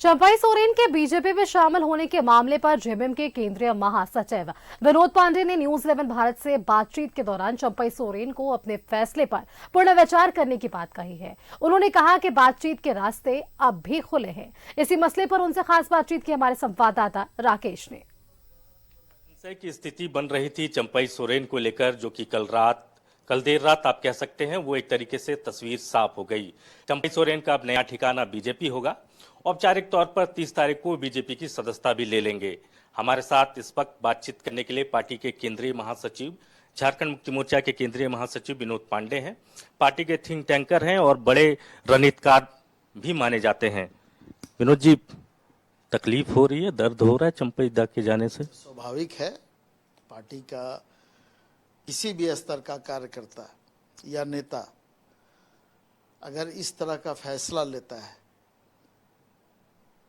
चंपई सोरेन के बीजेपी में शामिल होने के मामले पर जेएमएम के केंद्रीय महासचिव विनोद पांडे ने न्यूज 11 भारत से बातचीत के दौरान चंपई सोरेन को अपने फैसले पर पुनर्विचार करने की बात कही है। उन्होंने कहा कि बातचीत के रास्ते अब भी खुले हैं। इसी मसले पर उनसे खास बातचीत की हमारे संवाददाता राकेश ने। की स्थिति बन रही थी चंपई सोरेन को लेकर, जो कि कल देर रात आप कह सकते हैं, वो एक तरीके से तस्वीर साफ हो गई। चंपई सोरेन का अब नया ठिकाना बीजेपी होगा। औपचारिक तौर पर 30 तारीख को बीजेपी की सदस्यता भी ले लेंगे। हमारे साथ इस वक्त बातचीत करने के लिए पार्टी के केंद्रीय महासचिव, झारखंड मुक्ति मोर्चा के केंद्रीय महासचिव विनोद पांडे हैं। पार्टी के थिंक टैंकर हैं और बड़े रणनीतिकार भी माने जाते हैं। विनोद जी, तकलीफ हो रही है, दर्द हो रहा है चंपई दा के जाने से? स्वाभाविक है। पार्टी का किसी भी स्तर का कार्यकर्ता या नेता अगर इस तरह का फैसला लेता है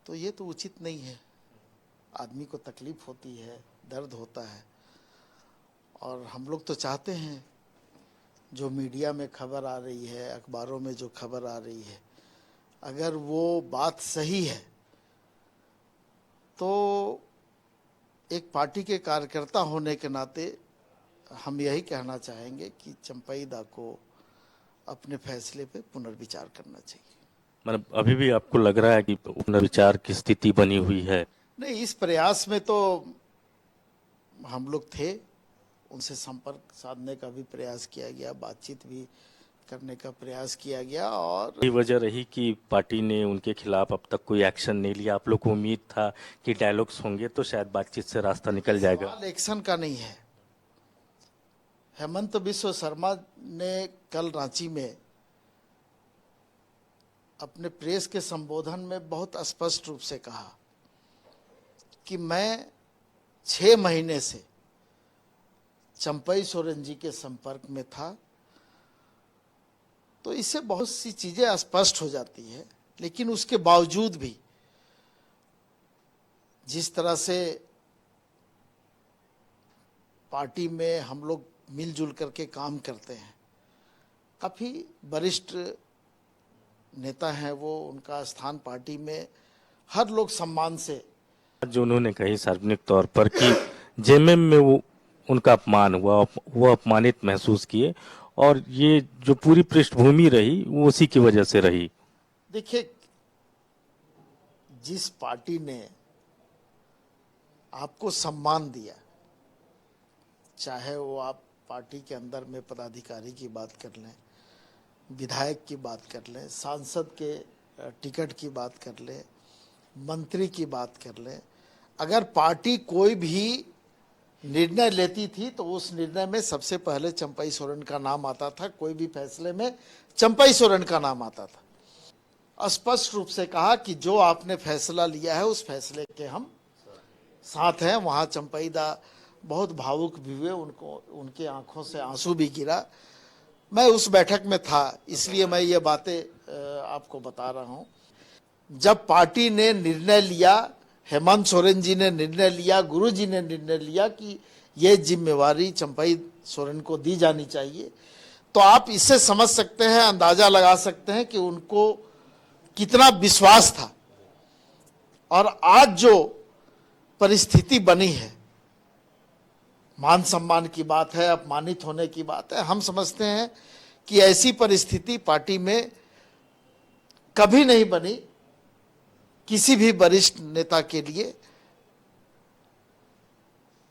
तो ये तो उचित नहीं है। आदमी को तकलीफ होती है, दर्द होता है, और हम लोग तो चाहते हैं जो मीडिया में खबर आ रही है, अखबारों में जो खबर आ रही है, अगर वो बात सही है तो एक पार्टी के कार्यकर्ता होने के नाते हम यही कहना चाहेंगे कि चंपई दा को अपने फैसले पे पुनर्विचार करना चाहिए। मतलब अभी भी आपको लग रहा है कि पुनर्विचार की स्थिति बनी हुई है? नहीं, इस प्रयास में तो हम लोग थे। उनसे संपर्क साधने का भी प्रयास किया गया, बातचीत भी करने का प्रयास किया गया, और यही वजह रही कि पार्टी ने उनके खिलाफ अब तक कोई एक्शन नहीं लिया। आप लोग को उम्मीद था कि डायलॉग्स होंगे तो शायद बातचीत से रास्ता निकल जाएगा। एक्शन का नहीं है। हेमंत बिस्व शर्मा ने कल रांची में अपने प्रेस के संबोधन में बहुत स्पष्ट रूप से कहा कि मैं 6 महीने से चंपई सोरेन जी के संपर्क में था। तो इससे बहुत सी चीजें स्पष्ट हो जाती है, लेकिन उसके बावजूद भी जिस तरह से पार्टी में हम लोग मिलजुल करके काम करते हैं, काफी वरिष्ठ नेता हैं वो, उनका स्थान पार्टी में हर लोग सम्मान से, जो उन्होंने कही सार्वजनिक तौर पर कि जेएमएम में वो उनका अपमान हुआ, वो अपमानित महसूस किए, और ये जो पूरी पृष्ठभूमि रही वो उसी की वजह से रही। देखिए, जिस पार्टी ने आपको सम्मान दिया, चाहे वो आप पार्टी के अंदर में पदाधिकारी की बात कर लें, विधायक की बात कर लें, सांसद के टिकट की बात कर लें, मंत्री की बात कर लें, अगर पार्टी कोई भी निर्णय लेती थी तो उस निर्णय में सबसे पहले चंपई सोरेन का नाम आता था। कोई भी फैसले में चंपई सोरेन का नाम आता था। स्पष्ट रूप से कहा कि जो आपने फैसला लिया है उस फैसले के हम साथ हैं। वहाँ चंपई दा बहुत भावुक भी हुए, उनके आंखों से आंसू भी गिरा। मैं उस बैठक में था, इसलिए मैं ये बातें आपको बता रहा हूँ। जब पार्टी ने निर्णय लिया, हेमंत सोरेन जी ने निर्णय लिया, गुरु जी ने निर्णय लिया कि ये जिम्मेवारी चंपई सोरेन को दी जानी चाहिए, तो आप इससे समझ सकते हैं, अंदाजा लगा सकते हैं कि उनको कितना विश्वास था। और आज जो परिस्थिति बनी है, मान सम्मान की बात है, अपमानित होने की बात है, हम समझते हैं कि ऐसी परिस्थिति पार्टी में कभी नहीं बनी किसी भी वरिष्ठ नेता के लिए।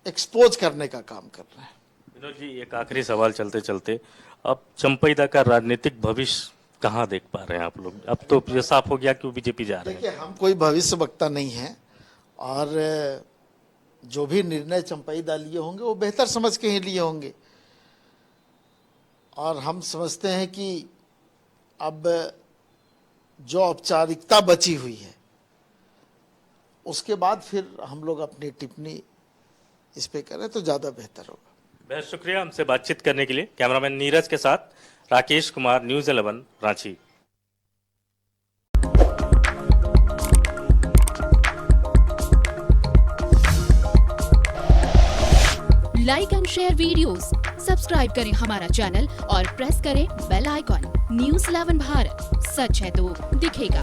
एक्सपोज करने का काम कर रहे हैं। विनोद जी, एक आखिरी सवाल चलते चलते, अब चंपई दा का राजनीतिक भविष्य कहाँ देख पा रहे हैं आप लोग? अब तो ये साफ हो गया कि वो बीजेपी जा रहे हैं। देखिए, हम कोई भविष्य वक्ता नहीं है, और जो भी निर्णय चंपई दा लिए होंगे वो बेहतर समझ के ही लिए होंगे। और हम समझते हैं कि अब जो औपचारिकता बची हुई है उसके बाद फिर हम लोग अपनी टिप्पणी इस पे करें तो ज्यादा बेहतर होगा। बहुत शुक्रिया हमसे बातचीत करने के लिए। कैमरामैन नीरज के साथ Rakesh Kumar, news 11 Ranchi. Like and share videos, subscribe करें हमारा चैनल और प्रेस करें बेल आइकॉन। न्यूज़ 11 भारत, सच है तो दिखेगा।